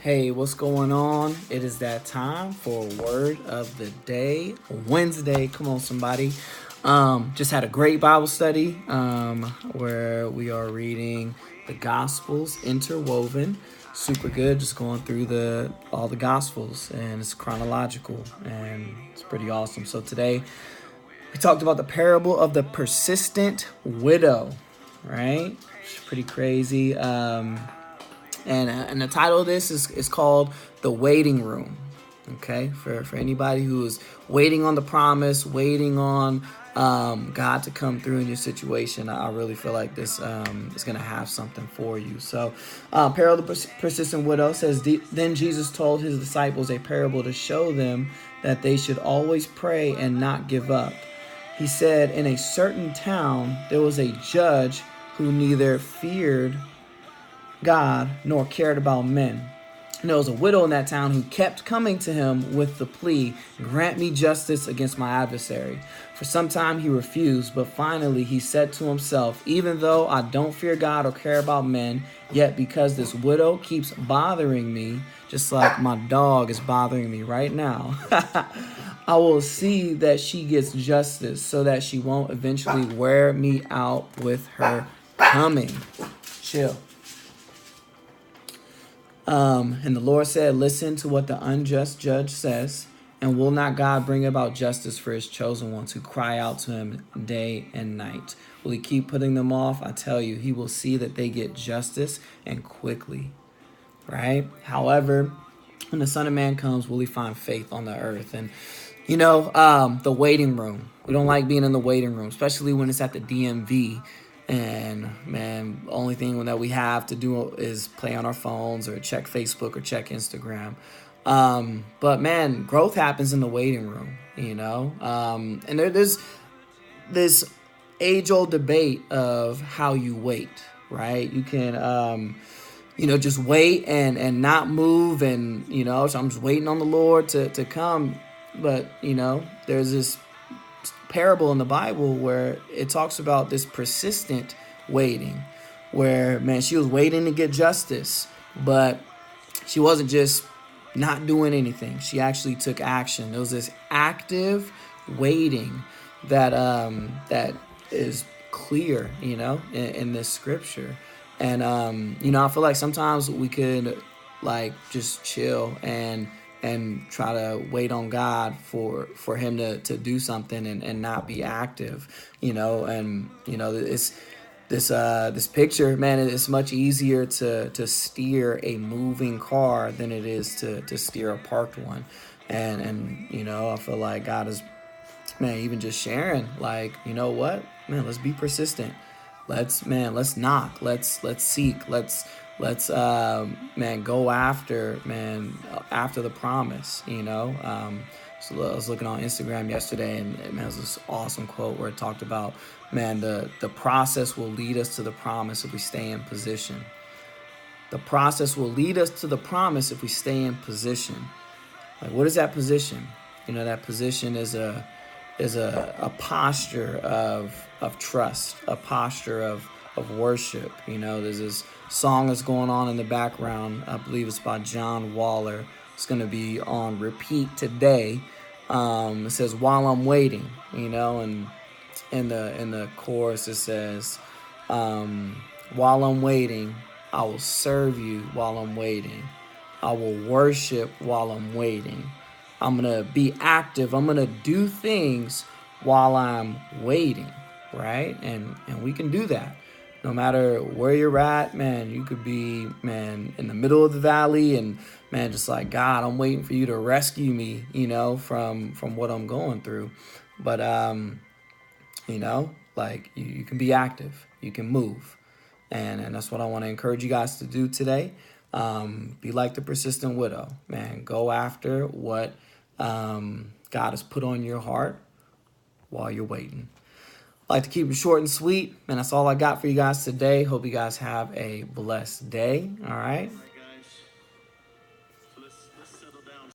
Hey, what's going on? It is that time for Word of the Day, Wednesday. Come on, somebody. Just had a great Bible study where we are reading the Gospels interwoven. Super good. Just going through all the Gospels, and it's chronological, and it's pretty awesome. So today we talked about the parable of the persistent widow, right? It's pretty crazy. And the title of this is called The Waiting Room. Okay, for anybody who is waiting on the promise, waiting on God to come through in your situation, I really feel like this is going to have something for you. So, parable of the persistent widow says, Then Jesus told his disciples a parable to show them that they should always pray and not give up. He said, in a certain town, there was a judge who neither feared God nor cared about men. And there was a widow in that town who kept coming to him with the plea, grant me justice against my adversary. For some time he refused, but finally he said to himself, even though I don't fear God or care about men, yet because this widow keeps bothering me, just like my dog is bothering me right now, I will see that she gets justice so that she won't eventually wear me out with her coming. Chill. And the Lord said, listen to what the unjust judge says, and will not God bring about justice for his chosen ones who cry out to him day and night? Will he keep putting them off? I tell you, he will see that they get justice and quickly, right? However, when the Son of Man comes, will he find faith on the earth? And, the waiting room. We don't like being in the waiting room, especially when it's at the DMV. And man, the only thing that we have to do is play on our phones or check Facebook or check Instagram. But man, growth happens in the waiting room, and there's this age-old debate of how you wait, right? You can, just wait and not move. And, so I'm just waiting on the Lord to come. But, there's this parable in the Bible where it talks about this persistent waiting, where man, she was waiting to get justice, but she wasn't just not doing anything. She actually took action. There was this active waiting that is clear, in this scripture. And I feel like sometimes we could just chill and try to wait on God for him to do something and not be active, this picture, man, it's much easier to steer a moving car than it is to steer a parked one. And I feel like God is, man, even just sharing, you know what, man, let's be persistent. Let's knock. Let's seek. Let's go after the promise. So I was looking on Instagram yesterday, and man, it was this awesome quote where it talked about, man, the process will lead us to the promise if we stay in position. The process will lead us to the promise if we stay in position. What is that position? That position is a posture of trust, a posture of worship. There's this song that's going on in the background. I believe it's by John Waller. It's going to be on repeat today. It says, while I'm waiting, and in the chorus it says, while I'm waiting, I will serve you while I'm waiting. I will worship while I'm waiting. I'm going to be active. I'm going to do things while I'm waiting, right? And we can do that. No matter where you're at, man, you could be, man, in the middle of the valley and, man, just like, God, I'm waiting for you to rescue me, from what I'm going through. But, you can be active. You can move. And that's what I want to encourage you guys to do today. Be like the persistent widow, man. Go after what God has put on your heart while you're waiting. I like to keep it short and sweet, and that's all I got for you guys today. Hope you guys have a blessed day. All right.